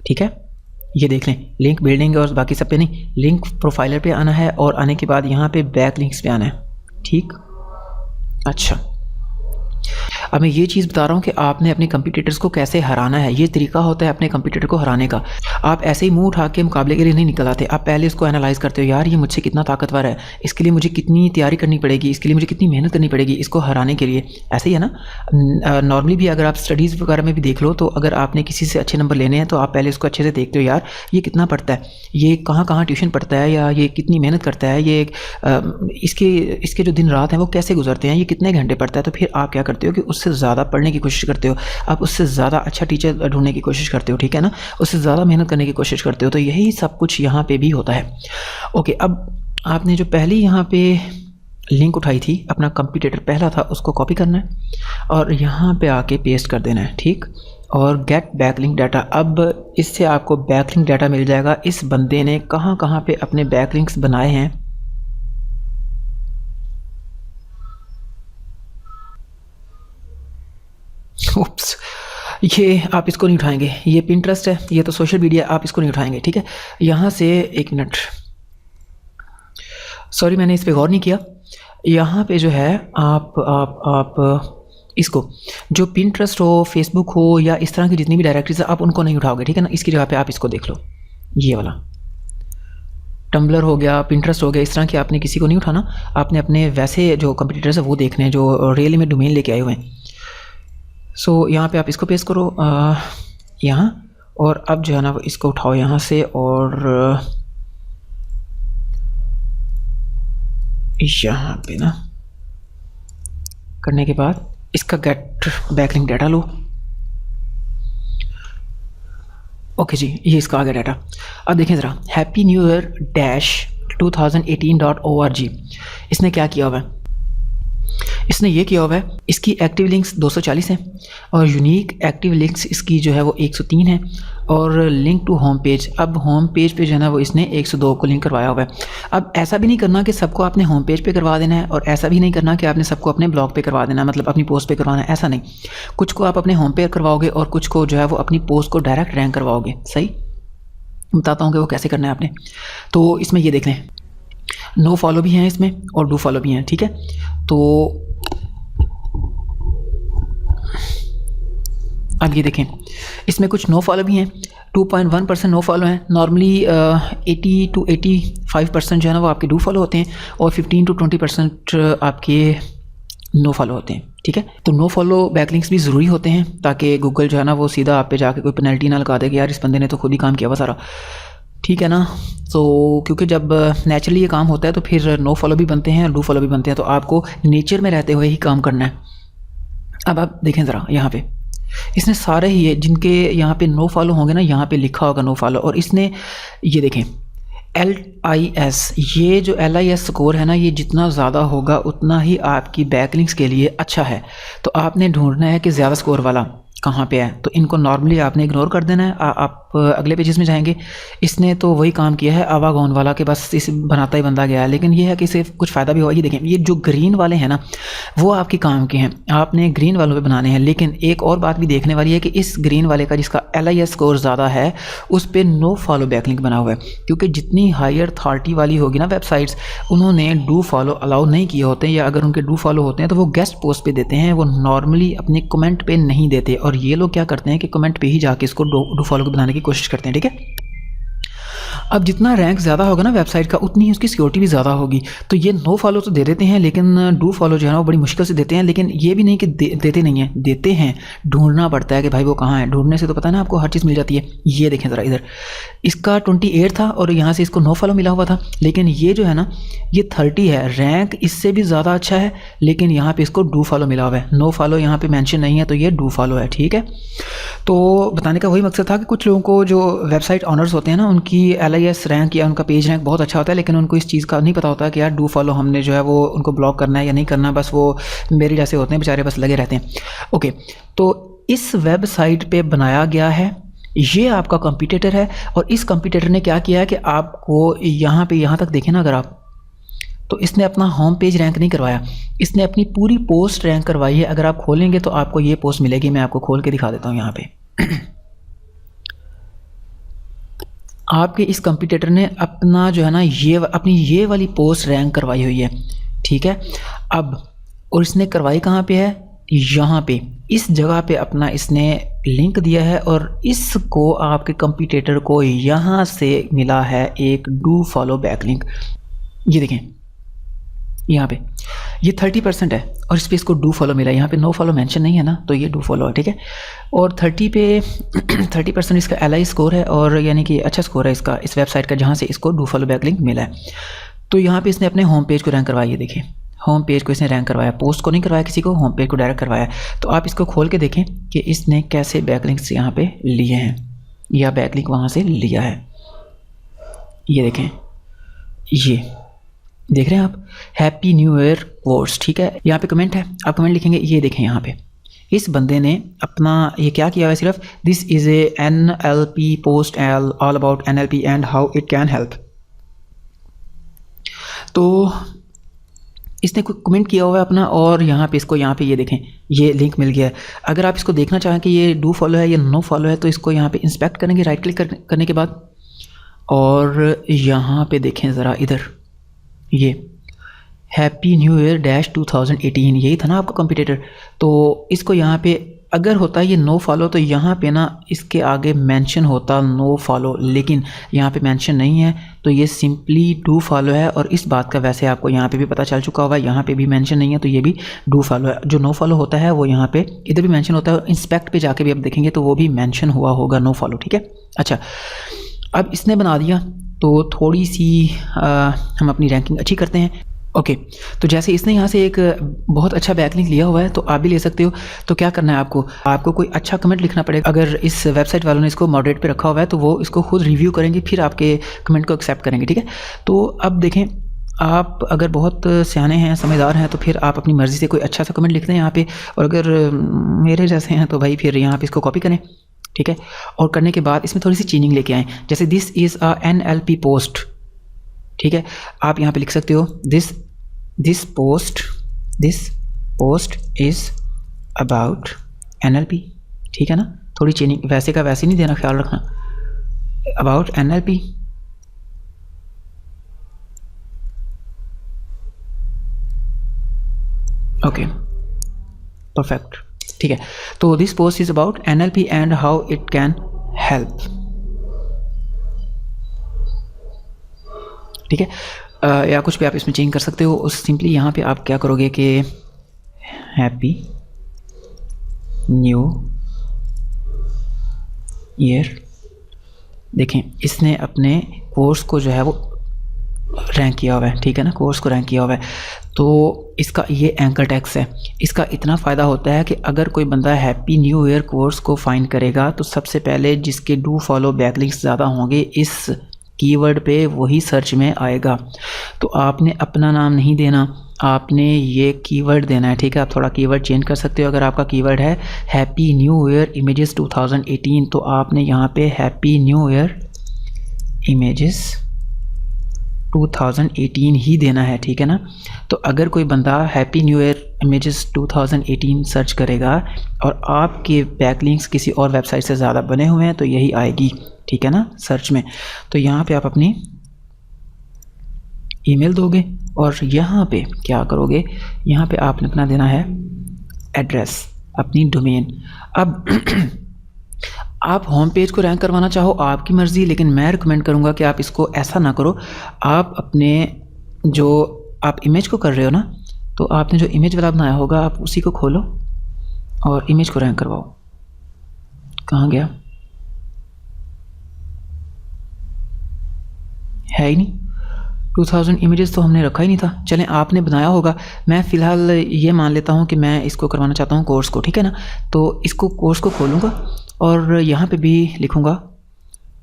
ठीक है। ये देख लें, लिंक बिल्डिंग और बाकी सब पे नहीं, लिंक प्रोफाइलर पे आना है, और आने के बाद यहाँ पे बैक लिंक्स पे आना है, ठीक। अच्छा, अब मैं ये चीज़ बता रहा हूँ कि आपने अपने कंपटीटर्स को कैसे हराना है। ये तरीका होता है अपने कंपटीटर को हराने का। आप ऐसे ही मुंह उठा के मुकाबले के लिए नहीं निकल आते। आप पहले इसको एनालाइज़ करते हो, यार ये मुझसे कितना ताकतवर है, इसके लिए मुझे कितनी तैयारी करनी पड़ेगी, इसके लिए मुझे कितनी मेहनत करनी पड़ेगी इसको हराने के लिए। ऐसे ही है ना, नॉर्मली भी अगर आप स्टडीज़ वगैरह में भी देख लो, तो अगर आपने किसी से अच्छे नंबर लेने हैं तो आप पहले इसको अच्छे से देखते हो, यार ये कितना पढ़ता है, ये कहाँ कहाँ ट्यूशन पढ़ता है, या ये कितनी मेहनत करता है, ये इसके जो दिन रात हैं वो कैसे गुजरते हैं, ये कितने घंटे पढ़ता है। तो फिर आप क्या करते हो कि उससे ज़्यादा पढ़ने की कोशिश करते हो, आप उससे ज़्यादा अच्छा टीचर ढूंढने की कोशिश करते हो, ठीक है ना, उससे ज़्यादा मेहनत करने की कोशिश करते हो। तो यही सब कुछ यहाँ पे भी होता है। ओके, अब आपने जो पहली यहाँ पे लिंक उठाई थी, अपना कंपटीटर पहला था, उसको कॉपी करना है और यहाँ पे आके पेस्ट कर देना है, ठीक। और गेट बैकलिंक डाटा, अब इससे आपको बैकलिंक डाटा मिल जाएगा। इस बंदे ने कहाँ कहाँ पे अपने बैकलिंक्स बनाए हैं। उप्स, ये आप इसको नहीं उठाएंगे, ये पिंटरेस्ट है, ये तो सोशल मीडिया, आप इसको नहीं उठाएंगे, ठीक है। यहाँ से एक मिनट, सॉरी मैंने इस पे गौर नहीं किया। यहाँ पे जो है आप इसको, जो पिंटरेस्ट हो, फेसबुक हो, या इस तरह की जितनी भी डायरेक्टरीज है, आप उनको नहीं उठाओगे, ठीक है ना। इसकी जगह पे आप इसको देख लो, ये वाला टम्बलर हो गया, पिंटरेस्ट हो गया, इस तरह की आपने किसी को नहीं उठाना। आपने अपने वैसे जो कंपटीटर्स है वो देखने हैं जो रियल में डोमेन लेके आए हुए हैं। सो यहाँ पे आप इसको पेस्ट करो यहाँ, और अब जो है ना वो इसको उठाओ यहाँ से, और यहाँ पे ना करने के बाद इसका गेट बैकलिंक डाटा लो। ओके जी, ये इसका आ गया डाटा। अब देखें ज़रा, हैप्पी न्यू ईयर -2018.org, इसने क्या किया हुआ है, इसने ये किया हुआ है, इसकी एक्टिव लिंक्स 240 हैं और यूनिक एक्टिव लिंक्स इसकी जो है वो 103 है और लिंक टू होम पेज, अब होम पेज पे जो है ना वो इसने 102 को लिंक करवाया हुआ है। अब ऐसा भी नहीं करना कि सबको आपने होम पेज पे करवा देना है और ऐसा भी नहीं करना कि आपने सबको अपने ब्लॉग पे करवा देना है, मतलब अपनी पोस्ट पे करवाना है, ऐसा नहीं। कुछ को आप अपने होम पे करवाओगे और कुछ को जो है वो अपनी पोस्ट को डायरेक्ट रैंक करवाओगे। सही, बताता हूँ कि वो कैसे करना है आपने। तो इसमें ये देख लें, नो फॉलो भी हैं इसमें और डू फॉलो भी हैं, ठीक है। तो अब ये देखें, इसमें कुछ नो फॉलो भी हैं, 2.1% नो फॉलो हैं। नॉर्मली 80 to 85% जो है ना वो आपके डू फॉलो होते हैं और 15 to 20% आपके नो फॉलो होते हैं, ठीक है। तो नो फॉलो बैकलिंक्स भी ज़रूरी होते हैं ताकि गूगल जो है ना वो सीधा आप पे जाके कोई पेनल्टी ना लगा दे कि यार इस बंदे ने तो खुद ही काम किया हुआ सारा, ठीक है ना। तो क्योंकि जब नेचुरली ये काम होता है तो फिर नो फॉलो भी बनते हैं और डू फॉलो भी बनते हैं, तो आपको नेचर में रहते हुए ही काम करना है। अब आप देखें ज़रा, यहाँ पे इसने सारे ही है जिनके यहाँ पे नो फॉलो होंगे ना, यहाँ पे लिखा होगा नो फॉलो, और इसने ये देखें LIS, ये जो LIS स्कोर है ना, ये जितना ज़्यादा होगा उतना ही आपकी बैकलिंक्स के लिए अच्छा है। तो आपने ढूंढना है कि ज़्यादा स्कोर वाला कहाँ पे है, तो इनको नॉर्मली आपने इग्नोर कर देना है। आप अगले पेजेस में जाएंगे, इसने तो वही काम किया है आवागौन वाला कि बस इस बनाता ही बंदा गया है, लेकिन ये है कि इसे कुछ फ़ायदा भी हुआ। ये देखें, ये जो ग्रीन वाले हैं ना वो आपके काम के हैं, आपने ग्रीन वालों पे बनाने हैं। लेकिन एक और बात भी देखने वाली है कि इस ग्रीन वाले का जिसका LIS स्कोर ज़्यादा है उस पर नो फॉलो बैकलिंक बना हुआ है, क्योंकि जितनी हायर अथॉरिटी वाली होगी ना वेबसाइट्स, उन्होंने डू फॉलो अलाउ नहीं किए होते हैं, या अगर उनके डू फॉलो होते हैं तो वो गेस्ट पोस्ट पे देते हैं, वो नॉर्मली अपने कमेंट पे नहीं देते। और ये लोग क्या करते हैं कि कमेंट पे ही जाके इसको डू फॉलो को बनाने की कोशिश करते हैं, ठीक है। अब जितना रैंक ज़्यादा होगा ना वेबसाइट का, उतनी ही उसकी सिक्योरिटी भी ज़्यादा होगी। तो ये नो फॉलो तो दे देते हैं, लेकिन डू फॉलो जो है ना वो बड़ी मुश्किल से देते हैं। लेकिन ये भी नहीं कि देते नहीं हैं, देते हैं, ढूंढना पड़ता है कि भाई वो कहाँ है। ढूंढने से तो पता है ना आपको हर चीज़ मिल जाती है। ये देखें ज़रा, इधर इसका 28 था और यहाँ से इसको नो फॉलो मिला हुआ था, लेकिन ये जो है ना ये 30 है, रैंक इससे भी ज़्यादा अच्छा है, लेकिन यहाँ पे इसको डू फॉलो मिला हुआ है। नो फॉलो यहाँ पे मेंशन नहीं है, तो ये डू फॉलो है, ठीक है। तो बताने का वही मकसद था कि कुछ लोगों को जो वेबसाइट ऑनर्स होते हैं ना, उनकी LIS रैंक या उनका पेज रैंक बहुत अच्छा होता है, लेकिन उनको इस चीज़ का नहीं पता होता कि यार डू फॉलो हमने जो है वो उनको ब्लॉक करना है या नहीं करना। बस वो मेरे जैसे होते हैं बेचारे, बस लगे रहते हैं। ओके, तो इस वेबसाइट पे बनाया गया है, ये आपका कंपटीटर है, और इस कंपटीटर ने क्या किया है कि आपको यहाँ पे यहाँ तक देखें ना अगर आप, तो इसने अपना होम पेज रैंक नहीं करवाया, इसने अपनी पूरी पोस्ट रैंक करवाई है। अगर आप खोलेंगे तो आपको ये पोस्ट मिलेगी, मैं आपको खोल के दिखा देता हूँ। यहाँ पे आपके इस कंपटीटर ने अपना जो है ना ये अपनी ये वाली पोस्ट रैंक करवाई हुई है, ठीक है। अब और इसने करवाई कहाँ पे है, यहाँ पे इस जगह पे अपना इसने लिंक दिया है, और इसको आपके कंपटीटर को यहाँ से मिला है एक डू फॉलो बैकलिंक। ये देखें यहाँ पे ये 30% है और इस पर इसको डू फॉलो मिला है। यहाँ पे नो फॉलो मेंशन नहीं है ना, तो ये डू फॉलो है, ठीक है। और 30% इसका LI स्कोर है, और यानी कि अच्छा स्कोर है इसका इस वेबसाइट का, जहाँ से इसको डू फॉलो बैकलिंक मिला है। तो यहाँ पे इसने अपने होम पेज को रैंक करवाया। ये देखिए, होम पेज को इसने रैंक करवाया, पोस्ट को नहीं करवाया किसी को, होम पेज को डायरेक्ट करवाया। तो आप इसको खोल के देखें कि इसने कैसे बैकलिंक्स यहाँ पे लिए हैं, या बैकलिंक वहाँ से लिया है। ये देखें, ये देख रहे हैं आप, हैप्पी न्यू ईयर कोर्स, ठीक है। यहाँ पे कमेंट है, आप कमेंट लिखेंगे। ये देखें यहाँ पे इस बंदे ने अपना ये क्या किया है, सिर्फ this is a NLP post all about NLP and how it can help. तो इसने कोई कमेंट किया हुआ है अपना, और यहाँ पे इसको यहाँ पे ये देखें ये लिंक मिल गया है। अगर आप इसको देखना चाहें कि ये डू फॉलो है या नो फॉलो है, तो इसको यहाँ पे इंस्पेक्ट करेंगे राइट क्लिक करने के बाद, और यहाँ पे देखें ज़रा इधर, ये हैप्पी न्यू ईयर -2018 यही था ना आपका कंपटीटर। तो इसको यहाँ पे अगर होता है ये नो फॉलो, तो यहाँ पे ना इसके आगे मेंशन होता नो फॉलो, लेकिन यहाँ पे मेंशन नहीं है, तो ये सिंपली डू फॉलो है। और इस बात का वैसे आपको यहाँ पे भी पता चल चुका होगा, यहाँ पे भी मेंशन नहीं है, तो ये भी डू फॉलो है। जो नो फॉलो होता है वो यहाँ पे इधर भी मेंशन होता है, और इंस्पेक्ट पे जाके भी आप देखेंगे तो वो भी मेंशन हुआ होगा नो फॉलो, ठीक है। अच्छा, अब इसने बना दिया, तो थोड़ी सी हम अपनी रैंकिंग अच्छी करते हैं। ओके, तो जैसे इसने यहाँ से एक बहुत अच्छा बैकलिंक लिया हुआ है, तो आप भी ले सकते हो। तो क्या करना है आपको कोई अच्छा कमेंट लिखना पड़ेगा। अगर इस वेबसाइट वालों ने इसको मॉडरेट पे रखा हुआ है, तो वो इसको खुद रिव्यू करेंगे, फिर आपके कमेंट को एक्सेप्ट करेंगे, ठीक है। तो अब देखें, आप अगर बहुत सियाने हैं, समझदार हैं, तो फिर आप अपनी मर्ज़ी से कोई अच्छा सा कमेंट लिख दें यहाँ पे, और अगर मेरे जैसे हैं तो भाई फिर यहाँ पे इसको कॉपी करें, ठीक है। और करने के बाद इसमें थोड़ी सी चेंजिंग लेके आएँ, जैसे this is a NLP post, ठीक है। आप यहाँ पे लिख सकते हो this post is about NLP, ठीक है ना। थोड़ी चेंजिंग, वैसे का वैसे नहीं देना, ख्याल रखना, अबाउट NLP। ओके, परफेक्ट, ठीक है। तो this post is about NLP and how it can help, ठीक है। या कुछ भी आप इसमें चेंज कर सकते हो। उस सिंपली यहाँ पे आप क्या करोगे कि हैप्पी न्यू ईयर, देखें इसने अपने कोर्स को जो है वो रैंक किया हुआ है, ठीक है ना, कोर्स को रैंक किया हुआ है। तो इसका ये एंकर टैग्स है। इसका इतना फ़ायदा होता है कि अगर कोई बंदा हैप्पी न्यू ईयर कोर्स को फाइंड करेगा तो सबसे पहले जिसके डू फॉलो बैकलिंक्स ज़्यादा होंगे इस कीवर्ड पे वही सर्च में आएगा। तो आपने अपना नाम नहीं देना, आपने ये कीवर्ड देना है, ठीक है। आप थोड़ा कीवर्ड चेंज कर सकते हो। अगर आपका कीवर्ड है हैप्पी न्यू ईयर इमेजेस 2018 तो आपने यहाँ पे हैप्पी न्यू ईयर इमेजेस 2018 ही देना है, ठीक है ना। तो अगर कोई बंदा happy new year images 2018 search करेगा और आपके बैकलिंक्स किसी और वेबसाइट से ज़्यादा बने हुए हैं तो यही आएगी, ठीक है ना, सर्च में। तो यहाँ पे आप अपनी ईमेल दोगे और यहाँ पे क्या करोगे, यहाँ पे आपने अपना देना है एड्रेस, अपनी डोमेन। अब आप होम पेज को रैंक करवाना चाहो आपकी मर्ज़ी, लेकिन मैं रिकमेंड करूँगा कि आप इसको ऐसा ना करो। आप अपने जो आप इमेज को कर रहे हो ना, तो आपने जो इमेज वाला बनाया होगा आप उसी को खोलो और इमेज को रैंक करवाओ। कहाँ गया, है ही नहीं, 2000 इमेजेस तो हमने रखा ही नहीं था। चलें आपने बनाया होगा, मैं फ़िलहाल ये मान लेता हूँ कि मैं इसको करवाना चाहता हूँ कोर्स को, ठीक है ना। तो इसको कोर्स को खोलूँगा और यहाँ पे भी लिखूँगा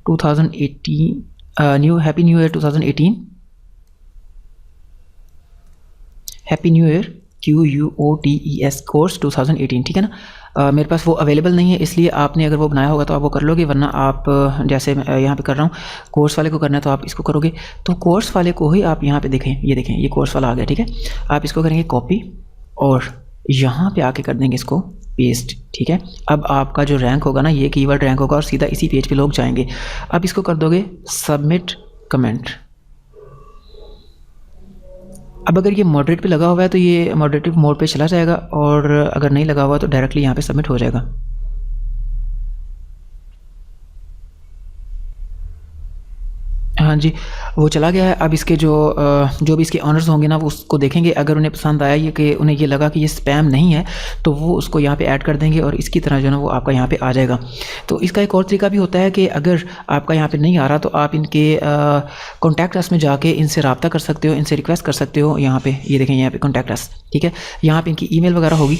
2018 new happy new year 2018, happy new year QUOTES course 2018, ठीक है ना। मेरे पास वो अवेलेबल नहीं है, इसलिए आपने अगर वो बनाया होगा तो आप वो कर लोगे, वरना आप जैसे यहाँ पे कर रहा हूँ कोर्स वाले को करना है तो आप इसको करोगे। तो कोर्स वाले को ही आप यहाँ पे देखें, ये देखें ये कोर्स वाला आ गया, ठीक है। आप इसको करेंगे कॉपी और यहाँ पे आके कर देंगे इसको पेस्ट, ठीक है। अब आपका जो रैंक होगा ना, ये कीवर्ड रैंक होगा और सीधा इसी पेज पे लोग जाएंगे। अब इसको कर दोगे सबमिट कमेंट। अब अगर ये मॉडरेट पे लगा हुआ है तो ये मॉडरेटिव मोड पे चला जाएगा, और अगर नहीं लगा हुआ तो डायरेक्टली यहाँ पे सबमिट हो जाएगा। हाँ जी, वो चला गया है। अब इसके जो भी इसके ऑनर्स होंगे ना वो उसको देखेंगे, अगर उन्हें पसंद आया ये कि उन्हें ये लगा कि ये स्पैम नहीं है तो वो उसको यहाँ पे ऐड कर देंगे और इसकी तरह जो है ना वो आपका यहाँ पे आ जाएगा। तो इसका एक और तरीका भी होता है कि अगर आपका यहाँ पे नहीं आ रहा तो आप इनके कॉन्टैक्ट अस में जाके इनसे रब्ता कर सकते हो, इनसे रिक्वेस्ट कर सकते हो। यहाँ पे ये देखें, यहाँ पे कॉन्टैक्ट अस, ठीक है। यहाँ पे इनकी ईमेल वगैरह होगी,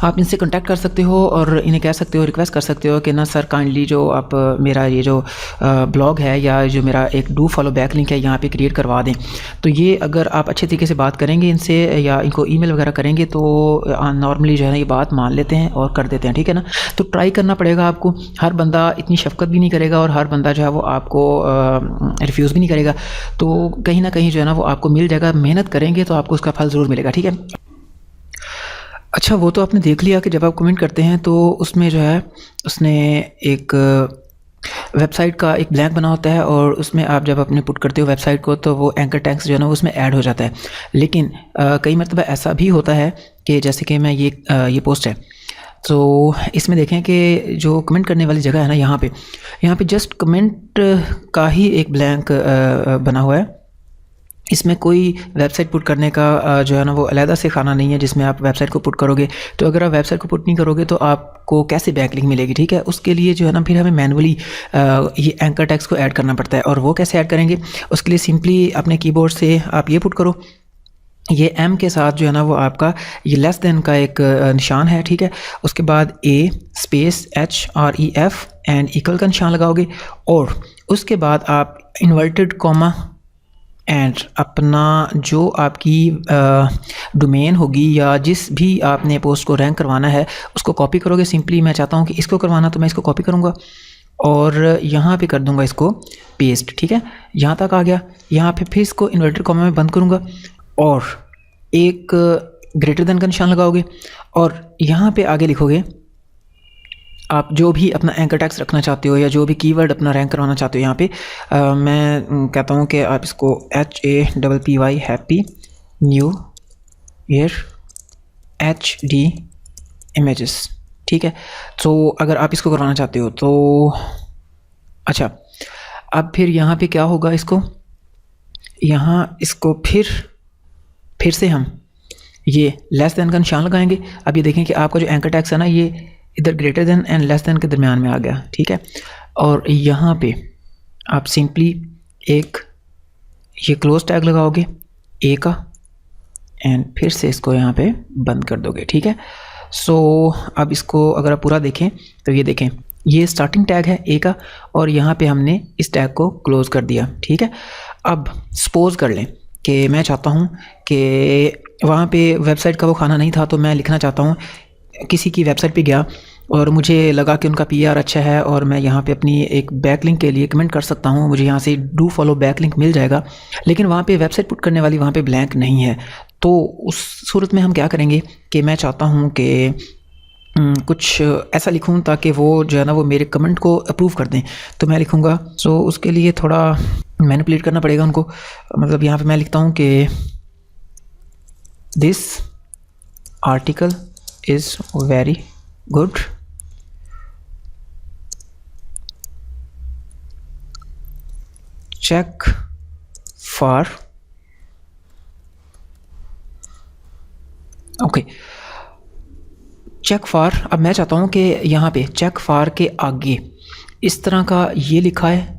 आप इनसे कांटेक्ट कर सकते हो और इन्हें कह सकते हो, रिक्वेस्ट कर सकते हो कि ना सर काइंडली जो आप मेरा ये जो ब्लॉग है या जो मेरा एक डू फॉलो बैक लिंक है यहाँ पे क्रिएट करवा दें। तो ये अगर आप अच्छे तरीके से बात करेंगे इनसे या इनको ईमेल वगैरह करेंगे तो नॉर्मली जो है ना ये बात मान लेते हैं और कर देते हैं, ठीक है ना। तो ट्राई करना पड़ेगा आपको, हर बंदा इतनी शफकत भी नहीं करेगा और हर बंदा जो है वो आपको रिफ्यूज़ भी नहीं करेगा। तो कहीं ना कहीं जो है ना वो आपको मिल जाएगा, मेहनत करेंगे तो आपको उसका फल ज़रूर मिलेगा, ठीक है। अच्छा, वो तो आपने देख लिया कि जब आप कमेंट करते हैं तो उसमें जो है उसने एक वेबसाइट का एक ब्लैंक बना होता है और उसमें आप जब अपने पुट करते हो वेबसाइट को तो वो एंकर टैग्स जो है ना उसमें ऐड हो जाता है। लेकिन कई मरतबा ऐसा भी होता है कि जैसे कि मैं ये पोस्ट है तो इसमें देखें कि जो कमेंट करने वाली जगह है ना यहाँ पे जस्ट कमेंट का ही एक ब्लैंक बना हुआ है। इसमें कोई वेबसाइट पुट करने का जो है ना वो अलहदा से खाना नहीं है जिसमें आप वेबसाइट को पुट करोगे। तो अगर आप वेबसाइट को पुट नहीं करोगे तो आपको कैसे बैकलिंक मिलेगी, ठीक है। उसके लिए जो है ना फिर हमें मैनुअली ये एंकर टैग्स को ऐड करना पड़ता है। और वो कैसे ऐड करेंगे, उसके लिए सिंपली अपने कीबोर्ड से आप ये पुट करो, ये एम के साथ जो है ना वो आपका ये लेस देन का एक निशान है, ठीक है। उसके बाद ए स्पेस HREF एंड इक्वल का निशान लगाओगे और उसके बाद आप इन्वर्टेड कॉमा एंड अपना जो आपकी डोमेन होगी या जिस भी आपने पोस्ट को रैंक करवाना है उसको कॉपी करोगे। सिंपली मैं चाहता हूँ कि इसको करवाना, तो मैं इसको कॉपी करूँगा और यहाँ पे कर दूँगा इसको पेस्ट। ठीक है, यहाँ तक आ गया। यहाँ पे फिर इसको इन्वर्टेड कॉमा में बंद करूँगा और एक ग्रेटर देन का निशान लगाओगे और यहाँ पे आगे लिखोगे आप जो भी अपना एंकर टैग्स रखना चाहते हो या जो भी कीवर्ड अपना रैंक करवाना चाहते हो। यहाँ पे मैं कहता हूँ कि आप इसको HAPPY happy new year HD images. ठीक है, तो अगर आप इसको करवाना चाहते हो तो अच्छा, अब फिर यहाँ पे क्या होगा, यहाँ इसको फिर से हम ये लेस देन का निशान लगाएंगे। अब ये देखें कि आपका जो एंकर टैग्स है ना, ये इधर greater than and less than के दरमियान में आ गया। ठीक है, और यहाँ पे आप सिंपली एक ये क्लोज टैग लगाओगे ए का एंड फिर से इसको यहाँ पे बंद कर दोगे। ठीक है, सो अब इसको अगर आप पूरा देखें तो ये देखें, ये स्टार्टिंग टैग है ए का और यहाँ पे हमने इस टैग को क्लोज कर दिया। ठीक है, अब सपोज कर लें कि मैं चाहता हूँ कि वहाँ पे वेबसाइट का वो खाना नहीं था, तो मैं लिखना चाहता हूँ, किसी की वेबसाइट पे गया और मुझे लगा कि उनका PR अच्छा है और मैं यहाँ पे अपनी एक बैकलिंक के लिए कमेंट कर सकता हूँ, मुझे यहाँ से डू फॉलो बैकलिंक मिल जाएगा, लेकिन वहाँ पे वेबसाइट पुट करने वाली वहाँ पे ब्लैंक नहीं है। तो उस सूरत में हम क्या करेंगे कि मैं चाहता हूँ कि कुछ ऐसा लिखूँ ताकि वो जो है ना वो मेरे कमेंट को अप्रूव कर दें। तो मैं लिखूँगा, सो उसके लिए थोड़ा मैनिपुलेट करना पड़ेगा उनको। मतलब यहाँ पे मैं लिखता हूँ कि this article is very good, check for okay check for. अब मैं चाहता हूँ कि यहाँ पे चेक फॉर के आगे इस तरह का ये लिखा है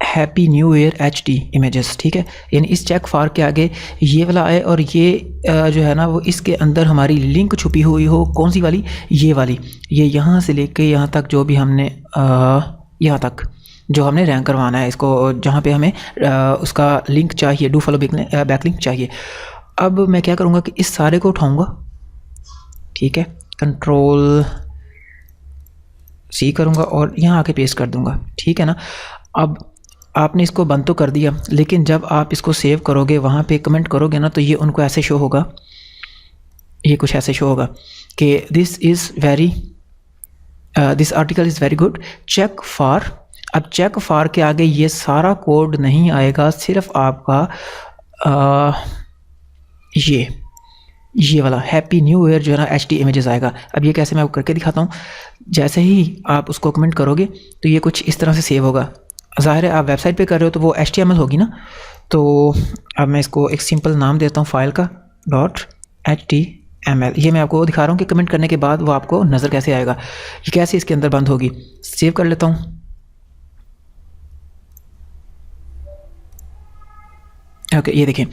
happy new year HD images. ठीक है, यानी इस चेक फॉर के आगे ये वाला आए और ये जो है ना वो इसके अंदर हमारी लिंक छुपी हुई हो। कौन सी वाली? ये वाली, ये यहाँ से लेके यहाँ तक जो भी हमने यहाँ तक जो हमने रैंक करवाना है इसको, जहाँ पे हमें उसका लिंक चाहिए, डू फॉलो बैकलिंक चाहिए। अब मैं क्या करूँगा कि इस सारे को उठाऊँगा। ठीक है, Ctrl C करूँगा और यहाँ आके पेस्ट कर दूँगा। ठीक है ना, अब आपने इसको बंद तो कर दिया, लेकिन जब आप इसको सेव करोगे, वहाँ पे कमेंट करोगे ना, तो ये उनको ऐसे शो होगा, ये कुछ ऐसे शो होगा कि this article is very good, check for. अब चेक फॉर के आगे ये सारा कोड नहीं आएगा, सिर्फ आपका ये वाला हैप्पी न्यू ईयर जो है ना HD इमेजेस आएगा। अब ये कैसे मैं आपको करके दिखाता हूँ। जैसे ही आप उसको कमेंट करोगे तो ये कुछ इस तरह से सेव होगा। ज़ाहिर है आप वेबसाइट पे कर रहे हो तो वो HTML होगी ना। तो अब मैं इसको एक सिंपल नाम देता हूँ फाइल का .html। ये मैं आपको दिखा रहा हूँ कि कमेंट करने के बाद वो आपको नज़र कैसे आएगा, ये कैसे इसके अंदर बंद होगी। सेव कर लेता हूँ। ओके, ये देखें,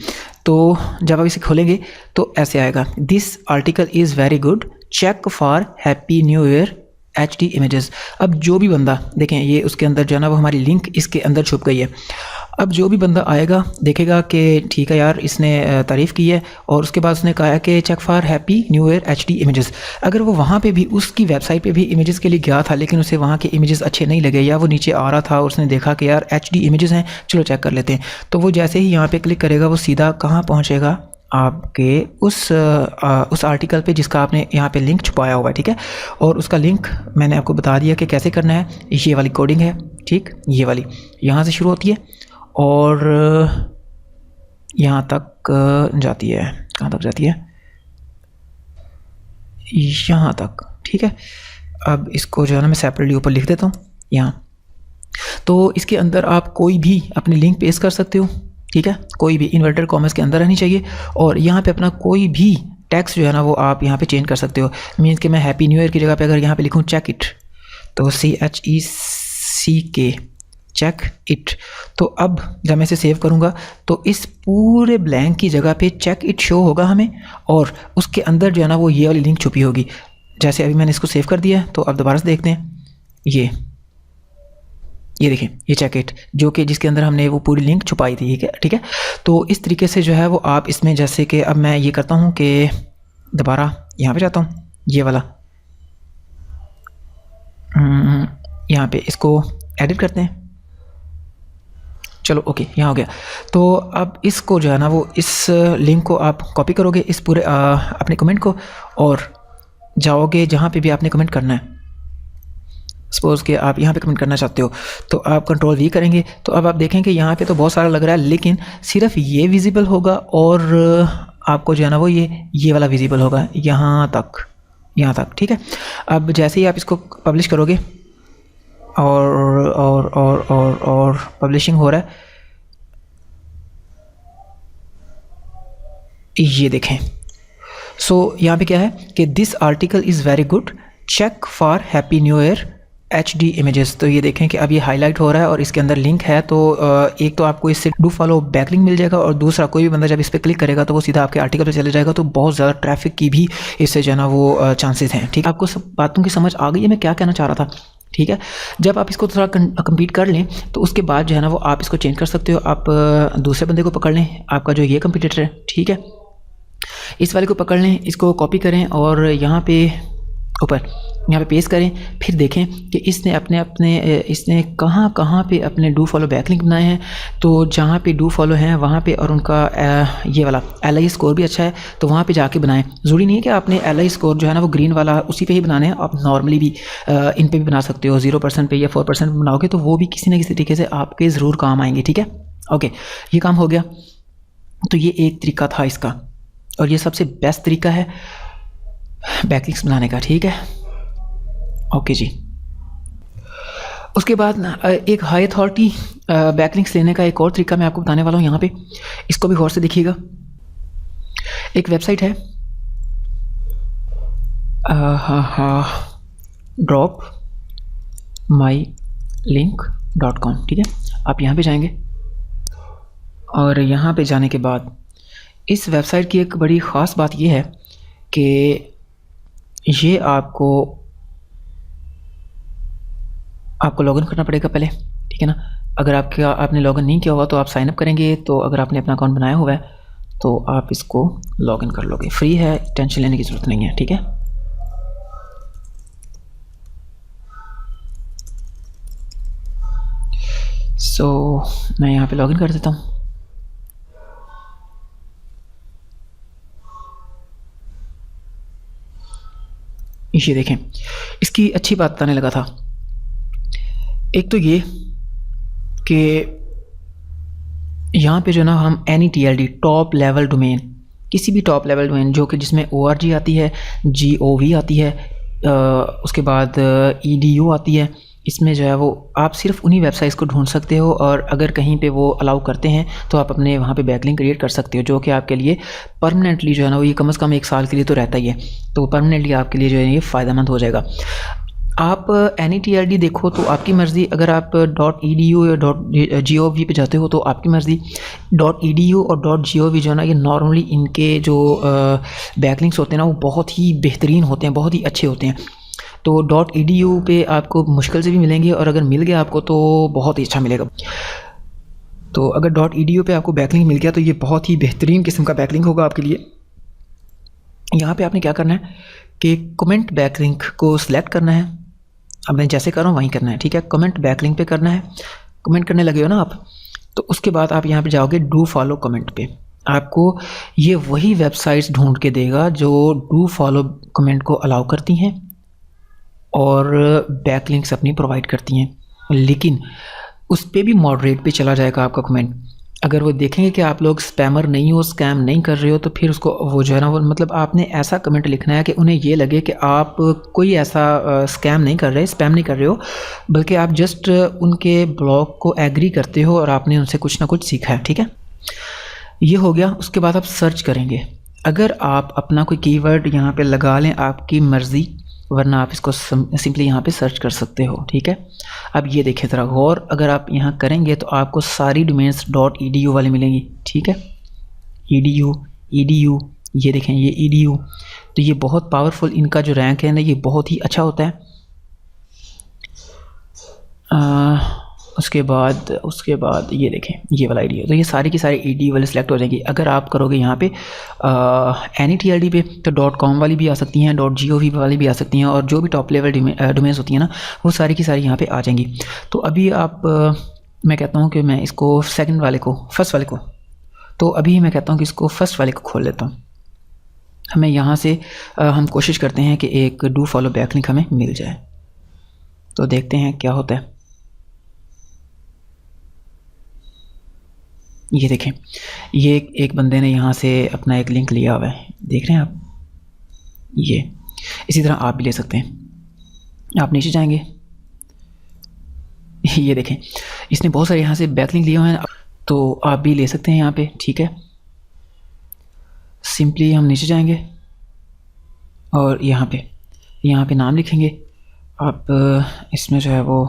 तो जब आप इसे खोलेंगे तो ऐसे आएगा, this article is very good, check for happy new year HD images. अब जो भी बंदा देखें, ये उसके अंदर जो है ना वो हमारी लिंक इसके अंदर छुप गई है। अब जो भी बंदा आएगा देखेगा कि ठीक है यार, इसने तारीफ़ की है और उसके बाद उसने कहा है कि check for happy new year HD images. अगर वो वहाँ पे भी उसकी वेबसाइट पे भी इमेजेस के लिए गया था, लेकिन उसे वहाँ के इमेजेस अच्छे नहीं लगे, या वो नीचे आ रहा था और उसने देखा कि यार HD इमेजेस हैं, चलो चेक कर लेते हैं, तो वो जैसे ही यहाँ पर क्लिक करेगा वो सीधा कहाँ पहुँचेगा, आपके उस आर्टिकल पे जिसका आपने यहाँ पे लिंक छुपाया हुआ है। ठीक है, और उसका लिंक मैंने आपको बता दिया कि कैसे करना है। ये वाली कोडिंग है, ठीक, ये वाली यहाँ से शुरू होती है और यहाँ तक जाती है। कहाँ तक जाती है? यहाँ तक। ठीक है, अब इसको जो है ना मैं सेपरेटली ऊपर लिख देता हूँ यहाँ। तो इसके अंदर आप कोई भी अपनी लिंक पेस्ट कर सकते हो। ठीक है, कोई भी इन्वर्टेड कॉमर्स के अंदर रहनी चाहिए और यहाँ पे अपना कोई भी टैक्स जो है ना वो आप यहाँ पे चेंज कर सकते हो। मीन्स कि मैं हैप्पी न्यू ईयर की जगह पे अगर यहाँ पे लिखूँ चेक इट, तो CHECK चेक इट, तो अब जब मैं इसे सेव करूँगा तो इस पूरे ब्लैंक की जगह पे चेक इट शो होगा हमें, और उसके अंदर जो है ना वो ये वाली लिंक छुपी होगी। जैसे अभी मैंने इसको सेव कर दिया है, तो अब दोबारा से देखते हैं, ये देखें, ये चेक जो कि जिसके अंदर हमने वो पूरी लिंक छुपाई थी, ठीक है। तो इस तरीके से जो है वो आप इसमें, जैसे कि अब मैं ये करता हूँ कि दोबारा यहाँ पे जाता हूँ, ये वाला यहाँ पे इसको एडिट करते हैं। चलो ओके, यहाँ हो गया। तो अब इसको जो है ना वो इस लिंक को आप कॉपी करोगे, इस पूरे अपने कमेंट को, और जाओगे जहाँ पे भी आपने कमेंट करना है। सपोज़ कि आप यहाँ पे कमेंट करना चाहते हो तो आप Ctrl+V करेंगे, तो अब आप देखेंगे यहाँ पे तो बहुत सारा लग रहा है, लेकिन सिर्फ ये विजिबल होगा और आपको जो है ना वो ये वाला विजिबल होगा यहाँ तक, ठीक है। अब जैसे ही आप इसको पब्लिश करोगे और पब्लिशिंग हो रहा है, ये देखें। सो यहाँ पे क्या है कि this article is very good, check for happy new year HD images. तो ये देखें कि अब ये हाईलाइट हो रहा है और इसके अंदर लिंक है। तो एक तो आपको इससे डू फॉलो बैकलिंक मिल जाएगा, और दूसरा कोई भी बंदा जब इस पर क्लिक करेगा तो वो सीधा आपके आर्टिकल पे चले जाएगा। तो बहुत ज़्यादा ट्रैफिक की भी इससे जो है ना वो चांसेस हैं, ठीक है। आपको सब बातों की समझ आ गई है मैं क्या कहना चाह रहा था, ठीक है। जब आप इसको थोड़ा कंप्लीट कर लें तो उसके बाद जो है ना वो आप इसको चेंज कर सकते हो। आप दूसरे बंदे को पकड़ लें, आपका जो ये कंपटीटर है, ठीक है, इस वाले को पकड़ लें, इसको कॉपी करें और यहाँ पे ऊपर यहाँ पे पेस्ट करें। फिर देखें कि इसने इसने कहाँ पे अपने डू फॉलो बैकलिंक बनाए हैं। तो जहाँ पे डू फॉलो हैं वहाँ पे, और उनका ये वाला LI स्कोर भी अच्छा है, तो वहाँ पे जाके बनाएं। ज़रूरी नहीं है कि आपने LI स्कोर जो है ना वो ग्रीन वाला उसी पे ही बनाने हैं, आप नॉर्मली भी इन पे भी बना सकते हो। 0% पे या 4% पे बनाओगे तो वो भी किसी न किसी तरीके से आपके ज़रूर काम आएंगे, ठीक है। ओके, ये काम हो गया। तो ये एक तरीका था इसका, और ये सबसे बेस्ट तरीका है बैकलिंक्स बनाने का, ठीक है। ओके जी। उसके बाद एक हाई अथॉरिटी बैकलिंक्स लेने का एक और तरीका मैं आपको बताने वाला हूँ यहाँ पे, इसको भी गौर से देखिएगा। एक वेबसाइट है dropmylink.com, ठीक है। आप यहाँ पे जाएंगे और यहाँ पे जाने के बाद इस वेबसाइट की एक बड़ी ख़ास बात ये है कि ये आपको लॉगिन करना पड़ेगा पहले, ठीक है ना। अगर आपने लॉगिन नहीं किया हुआ तो आप साइन अप करेंगे। तो अगर आपने अपना अकाउंट बनाया हुआ है तो आप इसको लॉगिन कर लोगे, फ्री है, टेंशन लेने की ज़रूरत नहीं है, ठीक है। सो मैं यहाँ पे लॉगिन कर देता हूँ। ये देखें, इसकी अच्छी बात बताने लगा था। एक तो ये कि यहाँ पे जो ना हम NETLD टॉप लेवल डोमेन, किसी भी टॉप लेवल डोमेन जो कि जिसमें ORG आती है, GOV आती है, उसके बाद EDU आती है, इसमें जो है वो आप सिर्फ उन्हीं वेबसाइट्स को ढूंढ सकते हो। और अगर कहीं पे वो अलाउ करते हैं तो आप अपने वहाँ पे बैकलिंक क्रिएट कर सकते हो, जो कि आपके लिए परमानेंटली जो है ना वो ये कम से कम 1 साल के लिए तो रहता ही है। तो परमानेंटली आपके लिए जो है ये फ़ायदेमंद हो जाएगा। आप NETLD देखो तो आपकी मर्ज़ी, अगर आप .edu या .gov पे जाते हो तो आपकी मर्ज़ी। .edu और .gov जो है ना ये नॉर्मली इनके जो बैकलिंक्स होते हैं ना वो बहुत ही बेहतरीन होते हैं, बहुत ही अच्छे होते हैं। तो .edu पे आपको मुश्किल से भी मिलेंगे, और अगर मिल गया आपको तो बहुत ही अच्छा मिलेगा। तो अगर .edu पे आपको बैकलिंक मिल गया तो ये बहुत ही बेहतरीन किस्म का बैकलिंक होगा आपके लिए। यहाँ पे आपने क्या करना है कि कमेंट बैकलिंक को सिलेक्ट करना है। अब मैं जैसे कर रहा हूँ वहीं करना है, ठीक है। कमेंट बैकलिंक पे करना है, कमेंट करने लगे हो ना आप, तो उसके बाद आप यहाँ पे जाओगे डू फॉलो कमेंट पे। आपको ये वही वेबसाइट्स ढूंढ के देगा जो डू फॉलो कमेंट को अलाउ करती हैं और बैकलिंक्स अपनी प्रोवाइड करती हैं, लेकिन उस पर भी मॉडरेट पे चला जाएगा आपका कमेंट। अगर वो देखेंगे कि आप लोग स्पैमर नहीं हो, स्कैम नहीं कर रहे हो, तो फिर उसको वो जो है ना वो मतलब आपने ऐसा कमेंट लिखना है कि उन्हें ये लगे कि आप कोई ऐसा स्कैम नहीं कर रहे, स्पैम नहीं कर रहे हो, बल्कि आप जस्ट उनके ब्लॉग को एग्री करते हो और आपने उनसे कुछ ना कुछ सीखा है, ठीक है। ये हो गया। उसके बाद आप सर्च करेंगे। अगर आप अपना कोई कीवर्ड यहाँ पे लगा लें आपकी मर्ज़ी, वरना आप इसको सिंपली यहाँ पे सर्च कर सकते हो, ठीक है। अब ये देखें ज़रा गौर, अगर आप यहाँ करेंगे तो आपको सारी डोमेन्स .edu वाले मिलेंगी, ठीक है। edu, ये देखें ये edu, तो ये बहुत पावरफुल, इनका जो रैंक है ना ये बहुत ही अच्छा होता है। उसके बाद ये देखें ये वाला आईडी है, तो ये सारी की सारी ईडी वाले सिलेक्ट हो जाएंगी। अगर आप करोगे यहाँ पे NETLD पे तो .com वाली भी आ सकती हैं, .gov वाली भी आ सकती हैं, और जो भी टॉप लेवल डोमेन्स होती हैं ना वो सारी की सारी यहाँ पे आ जाएंगी। तो अभी आप मैं कहता हूँ कि मैं इसको फर्स्ट वाले को तो अभी मैं कहता हूँ कि इसको फर्स्ट वाले को खोल लेता हूँ। हमें यहाँ से हम कोशिश करते हैं कि एक डू फॉलो बैक लिंक हमें मिल जाए, तो देखते हैं क्या होता है। ये देखें ये एक बंदे ने यहाँ से अपना एक लिंक लिया हुआ है, देख रहे हैं आप। ये इसी तरह आप भी ले सकते हैं। आप नीचे जाएंगे, ये देखें इसने बहुत सारे यहाँ से बैक लिंक लिए हुए हैं, तो आप भी ले सकते हैं यहाँ पे, ठीक है। सिंपली हम नीचे जाएंगे और यहाँ पे नाम लिखेंगे आप। इसमें जो है वो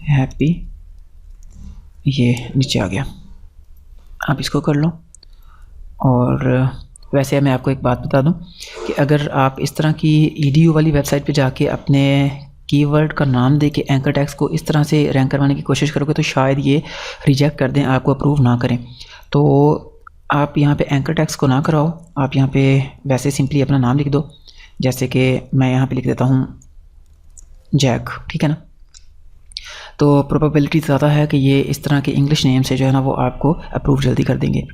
हैप्पी, ये नीचे आ गया, आप इसको कर लो। और वैसे मैं आपको एक बात बता दूं कि अगर आप इस तरह की EDU वाली वेबसाइट पे जाके अपने कीवर्ड का नाम दे के एंकर टैग्स को इस तरह से रैंक करवाने की कोशिश करोगे तो शायद ये रिजेक्ट कर दें, आपको अप्रूव ना करें। तो आप यहाँ पे एंकर टैग्स को ना कराओ, आप यहाँ पे वैसे सिंपली अपना नाम लिख दो, जैसे कि मैं यहाँ पे लिख देता हूँ जैक, ठीक है ना। तो प्रोबेबिलिटी ज़्यादा है कि ये इस तरह के इंग्लिश नेम से जो है ना वो आपको अप्रूव जल्दी कर देंगे।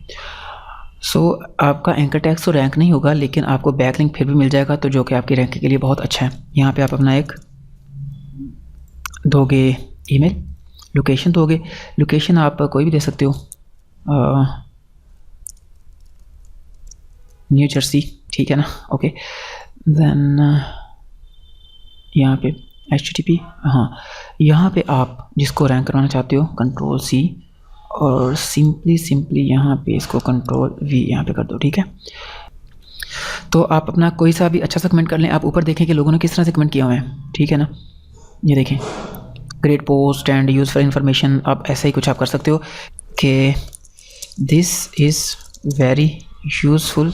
सो आपका एंकर टैग्स तो रैंक नहीं होगा, लेकिन आपको बैकलिंक फिर भी मिल जाएगा, तो जो कि आपकी रैंकिंग के लिए बहुत अच्छा है। यहाँ पे आप अपना एक दोगे ईमेल, लोकेशन दोगे, लोकेशन आप कोई भी दे सकते हो, न्यू जर्सी, ठीक है ना, ओके। देन यहाँ पे HTTP, हाँ यहाँ पे आप जिसको रैंक करवाना चाहते हो Ctrl+C और सिंपली यहाँ पे इसको Ctrl+V यहाँ पे कर दो, ठीक है। तो आप अपना कोई सा भी अच्छा सा कमेंट कर लें। आप ऊपर देखें कि लोगों ने किस तरह से कमेंट किया हुआ है, ठीक है ना। ये देखें great post and use for information, आप ऐसा ही कुछ आप कर सकते हो कि this is very useful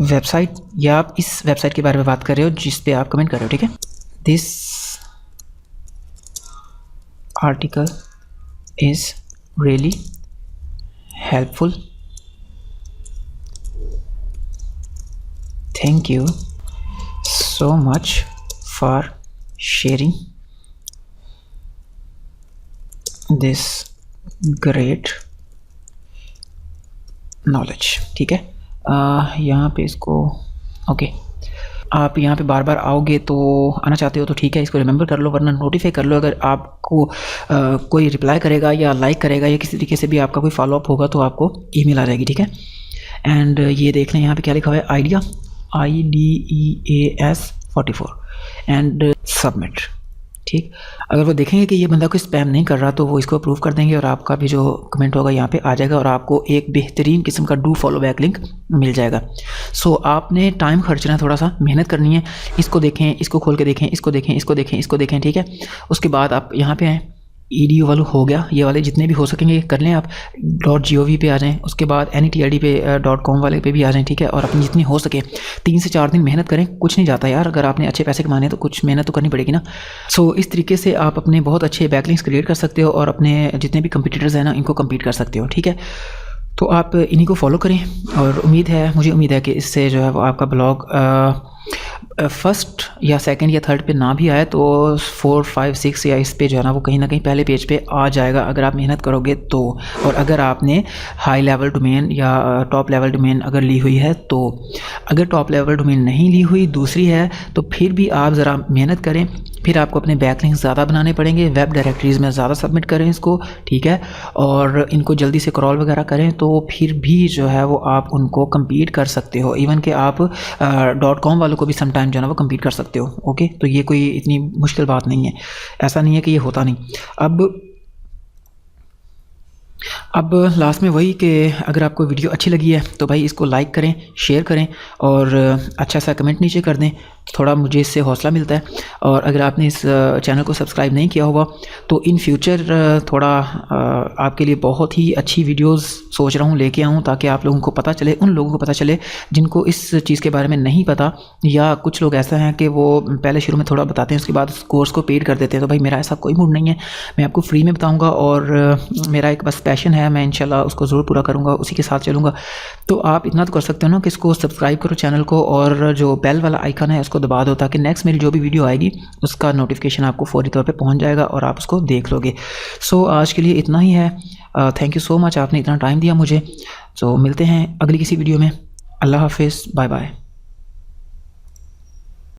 website, या आप इस वेबसाइट के बारे में बात कर रहे हो जिस पे आप कमेंट कर रहे हो, ठीक है। This article is really helpful, thank you so much for sharing this great knowledge, ठीक है। यहाँ पे इसको ओके, आप यहाँ पे बार बार आओगे तो आना चाहते हो तो ठीक है, इसको रिमेंबर कर लो, वरना नोटिफाई कर लो। अगर आपको कोई रिप्लाई करेगा या लाइक करेगा या किसी तरीके से भी आपका कोई फॉलोअप होगा तो आपको ईमेल आ जाएगी, ठीक है। एंड ये देख लें यहाँ पे क्या लिखा हुआ है, आइडिया IDEAS 44 एंड सबमिट, ठीक। अगर वो देखेंगे कि ये बंदा कोई स्पैम नहीं कर रहा तो वो इसको अप्रूव कर देंगे और आपका भी जो कमेंट होगा यहाँ पे आ जाएगा और आपको एक बेहतरीन किस्म का डू फॉलो बैक लिंक मिल जाएगा। सो आपने टाइम खर्चना है, थोड़ा सा मेहनत करनी है। इसको देखें, इसको खोल के देखें, इसको देखें, इसको देखें, इसको देखें, ठीक है। उसके बाद आप यहाँ पे आएँ, EDU वालों हो गया, ये वाले जितने भी हो सकेंगे कर लें आप। .gov पे आ जाएं, उसके बाद NETLD पे .com वाले पे भी आ जाएं, ठीक है। और अपनी जितनी हो सके 3 से 4 दिन मेहनत करें, कुछ नहीं जाता यार। अगर आपने अच्छे पैसे कमाने तो कुछ मेहनत तो करनी पड़ेगी ना। सो इस तरीके से आप अपने बहुत अच्छे बैकलिंक्स क्रिएट कर सकते हो और अपने जितने भी कंपटीटर्स हैं ना इनको कम्पीट कर सकते हो, ठीक है। तो आप इन्हीं को फॉलो करें और मुझे उम्मीद है कि इससे जो है वो आपका ब्लॉग फर्स्ट या सेकंड या थर्ड पे ना भी आए तो 4, 5, 6 या इस पे जो है ना वो कहीं ना कहीं पहले पेज पे आ जाएगा अगर आप मेहनत करोगे तो। और अगर आपने हाई लेवल डोमेन या टॉप लेवल डोमेन अगर ली हुई है तो, अगर टॉप लेवल डोमेन नहीं ली हुई दूसरी है तो फिर भी आप ज़रा मेहनत करें, फिर आपको अपने बैकलिंक ज़्यादा बनाने पड़ेंगे, वेब डायरेक्टरीज़ में ज़्यादा सबमिट करें इसको, ठीक है। और इनको जल्दी से क्रॉल वगैरह करें तो फिर भी जो है वो आप उनको कम्पीट कर सकते हो। इवन कि आप .com वालों को भी समटाइम जो है ना वो कम्पीट कर सकते हो, ओके। तो ये कोई इतनी मुश्किल बात नहीं है, ऐसा नहीं है कि ये होता नहीं। अब अब लास्ट में वही कि अगर आपको वीडियो अच्छी लगी है तो भाई इसको लाइक करें, शेयर करें और अच्छा सा कमेंट नीचे कर दें, थोड़ा मुझे इससे हौसला मिलता है। और अगर आपने इस चैनल को सब्सक्राइब नहीं किया होगा तो इन फ्यूचर थोड़ा आपके लिए बहुत ही अच्छी वीडियोस सोच रहा हूँ लेके आऊँ, ताकि आप लोगों को पता चले, उन लोगों को पता चले जिनको इस चीज़ के बारे में नहीं पता, या कुछ लोग ऐसा हैं कि वो पहले शुरू में थोड़ा बताते हैं, उसके बाद उस कोर्स को पेड कर देते हैं। तो भाई मेरा ऐसा कोई मूड नहीं है, मैं आपको फ्री में बताऊँगा और मेरा एक बस पैशन है, मैं इंशाल्लाह उसको ज़रूर पूरा करूँगा, उसी के साथ चलूँगा। तो आप इतना तो कर सकते हो ना कि इसको सब्सक्राइब करो चैनल को, और जो बेल वाला आइकन है उसको दबा दो, ताकि नेक्स्ट मेरी जो भी वीडियो आएगी उसका नोटिफिकेशन आपको फौरी तौर पे पहुंच जाएगा और आप उसको देख लोगे। सो आज के लिए इतना ही है। थैंक यू सो मच, आपने इतना टाइम दिया मुझे। सो मिलते हैं अगली किसी वीडियो में। अल्लाह हाफिज़, बाय बाय।